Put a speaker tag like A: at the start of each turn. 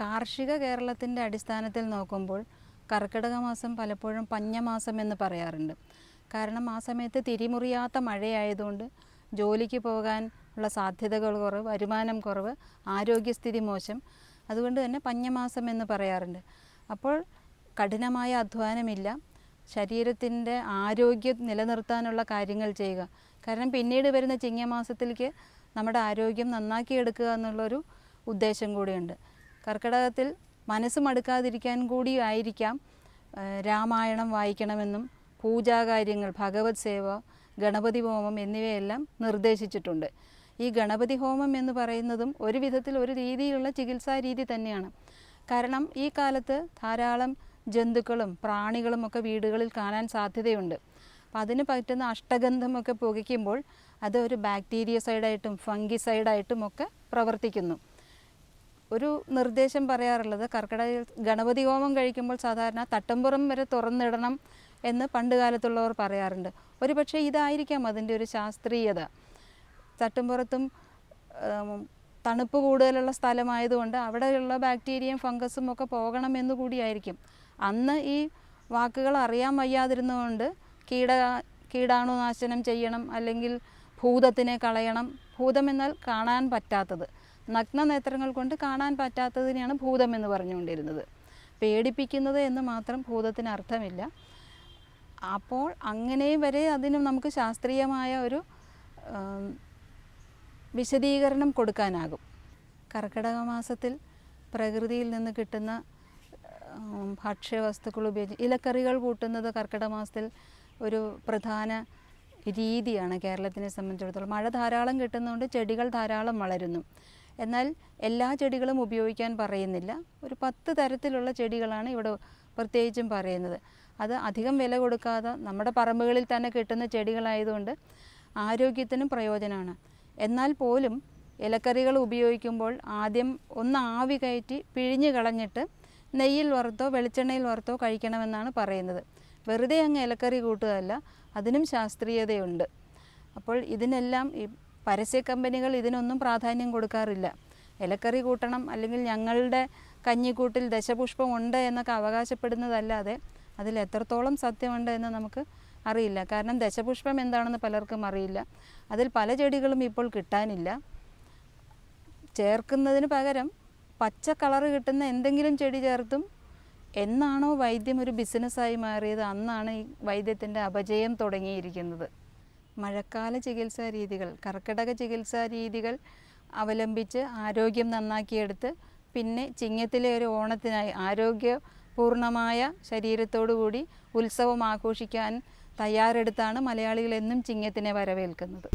A: കാർഷിക കേരളത്തിൻ്റെ അടിസ്ഥാനത്തിൽ നോക്കുമ്പോൾ കർക്കിടക മാസം പലപ്പോഴും പഞ്ഞമാസം എന്ന് പറയാറുണ്ട്. കാരണം ആ സമയത്ത് തിരിമുറിയാത്ത മഴയായതുകൊണ്ട് ജോലിക്ക് പോകാൻ ഉള്ള സാധ്യതകൾ കുറവ്, വരുമാനം കുറവ്, ആരോഗ്യസ്ഥിതി മോശം. അതുകൊണ്ട് തന്നെ പഞ്ഞമാസം എന്ന് പറയാറുണ്ട്. അപ്പോൾ കഠിനമായ അധ്വാനമില്ല, ശരീരത്തിൻ്റെ ആരോഗ്യം നിലനിർത്താനുള്ള കാര്യങ്ങൾ ചെയ്യുക. കാരണം പിന്നീട് വരുന്ന ചിങ്ങമാസത്തിലേക്ക് നമ്മുടെ ആരോഗ്യം നന്നാക്കിയെടുക്കുക എന്നുള്ളൊരു ഉദ്ദേശം കൂടിയുണ്ട്. കർക്കിടകത്തിൽ മനസ്സ് മടുക്കാതിരിക്കാൻ കൂടി ആയിരിക്കാം രാമായണം വായിക്കണമെന്നും പൂജാകാര്യങ്ങൾ, ഭഗവത് സേവ, ഗണപതി ഹോമം എന്നിവയെല്ലാം നിർദ്ദേശിച്ചിട്ടുണ്ട്. ഈ ഗണപതി ഹോമം എന്ന് പറയുന്നതും ഒരു വിധത്തിൽ ഒരു രീതിയിലുള്ള ചികിത്സാ രീതി തന്നെയാണ്. കാരണം ഈ കാലത്ത് ധാരാളം ജന്തുക്കളും പ്രാണികളും ഒക്കെ വീടുകളിൽ കാണാൻ സാധ്യതയുണ്ട്. അപ്പം അതിന് പറ്റുന്ന അഷ്ടഗന്ധമൊക്കെ പുകയ്ക്കുമ്പോൾ അത് ഒരു ബാക്ടീരിയസൈഡായിട്ടും ഫംഗിസൈഡായിട്ടും ഒക്കെ പ്രവർത്തിക്കുന്നു. ഒരു നിർദ്ദേശം പറയാറുള്ളത്, കർക്കിടക ഗണപതി ഹോമം കഴിക്കുമ്പോൾ സാധാരണ തട്ടമ്പുറം വരെ തുറന്നിടണം എന്ന് പണ്ട് കാലത്തുള്ളവർ പറയാറുണ്ട്. ഒരു പക്ഷേ ഇതായിരിക്കാം അതിൻ്റെ ഒരു ശാസ്ത്രീയത. തട്ടുംപുറത്തും തണുപ്പ് കൂടുതലുള്ള സ്ഥലമായതുകൊണ്ട് അവിടെയുള്ള ബാക്ടീരിയയും ഫംഗസും ഒക്കെ പോകണമെന്ന് കൂടിയായിരിക്കും. അന്ന് ഈ വാക്കുകൾ അറിയാൻ വയ്യാതിരുന്നതുകൊണ്ട് കീടാണുനാശനം ചെയ്യണം, അല്ലെങ്കിൽ ഭൂതത്തിനെ കളയണം. ഭൂതം എന്നാൽ കാണാൻ പറ്റാത്തത്, നഗ്നനേത്രങ്ങൾ കൊണ്ട് കാണാൻ പറ്റാത്തതിനെയാണ് ഭൂതം എന്ന് പറഞ്ഞുകൊണ്ടിരുന്നത്. പേടിപ്പിക്കുന്നത് എന്ന് മാത്രം ഭൂതത്തിന് അർത്ഥമില്ല. അപ്പോൾ അങ്ങനെ വരെ അതിന് നമുക്ക് ശാസ്ത്രീയമായ ഒരു വിശദീകരണം കൊടുക്കാനാകും. കർക്കിടക മാസത്തിൽ പ്രകൃതിയിൽ നിന്ന് കിട്ടുന്ന ഭക്ഷ്യവസ്തുക്കൾ ഉപയോഗിച്ച് ഇലക്കറികൾ കൂട്ടുന്നത് കർക്കിടക മാസത്തിൽ ഒരു പ്രധാന രീതിയാണ് കേരളത്തിനെ സംബന്ധിച്ചിടത്തോളം. മഴ ധാരാളം കിട്ടുന്നതുകൊണ്ട് ചെടികൾ ധാരാളം വളരുന്നു. എന്നാൽ എല്ലാ ചെടികളും ഉപയോഗിക്കാൻ പറയുന്നില്ല. ഒരു 10 തരത്തിലുള്ള ചെടികളാണ് ഇവിടെ പ്രത്യേകിച്ചും പറയുന്നത്. അത് അധികം വില കൊടുക്കാതെ നമ്മുടെ പറമ്പുകളിൽ തന്നെ കിട്ടുന്ന ചെടികളായതുകൊണ്ട് ആരോഗ്യത്തിനും പ്രയോജനമാണ്. എന്നാൽ പോലും ഇലക്കറികൾ ഉപയോഗിക്കുമ്പോൾ ആദ്യം ഒന്ന് ആവി കയറ്റി പിഴിഞ്ഞ് കളഞ്ഞിട്ട് നെയ്യിൽ വറുത്തോ വെളിച്ചെണ്ണയിൽ വറുത്തോ കഴിക്കണമെന്നാണ് പറയുന്നത്. വെറുതെ അങ്ങ് ഇലക്കറി കൂട്ടുകയല്ല, അതിനും ശാസ്ത്രീയതയുണ്ട്. അപ്പോൾ ഇതിനെല്ലാം ഈ പരസ്യ കമ്പനികൾ ഇതിനൊന്നും പ്രാധാന്യം കൊടുക്കാറില്ല. ഇലക്കറി കൂട്ടണം, അല്ലെങ്കിൽ ഞങ്ങളുടെ കഞ്ഞിക്കൂട്ടിൽ ദശപുഷ്പം ഉണ്ട് എന്നൊക്കെ അവകാശപ്പെടുന്നതല്ലാതെ അതിൽ എത്രത്തോളം സത്യമുണ്ട് എന്ന് നമുക്ക് അറിയില്ല. കാരണം ദശപുഷ്പം എന്താണെന്ന് പലർക്കും അറിയില്ല. അതിൽ പല ചെടികളും ഇപ്പോൾ കിട്ടാനില്ല. ചേർക്കുന്നതിന് പകരം പച്ച കളറ് കിട്ടുന്ന എന്തെങ്കിലും ചെടി ചേർത്തും എന്നാണോ വൈദ്യം ഒരു ബിസിനസ്സായി മാറിയത് അന്നാണ് ഈ വൈദ്യത്തിൻ്റെ അപജയം തുടങ്ങിയിരിക്കുന്നത്. മഴക്കാല ചികിത്സാ രീതികൾ, കർക്കിടക ചികിത്സാ രീതികൾ അവലംബിച്ച് ആരോഗ്യം നന്നാക്കിയെടുത്ത് പിന്നെ ചിങ്ങത്തിലെ ഒരു ഓണത്തിനായി ആരോഗ്യപൂർണമായ ശരീരത്തോടു കൂടി ഉത്സവം ആഘോഷിക്കാൻ തയ്യാറെടുത്താണ് മലയാളികൾ എന്നും ചിങ്ങത്തിനെ വരവേൽക്കുന്നത്.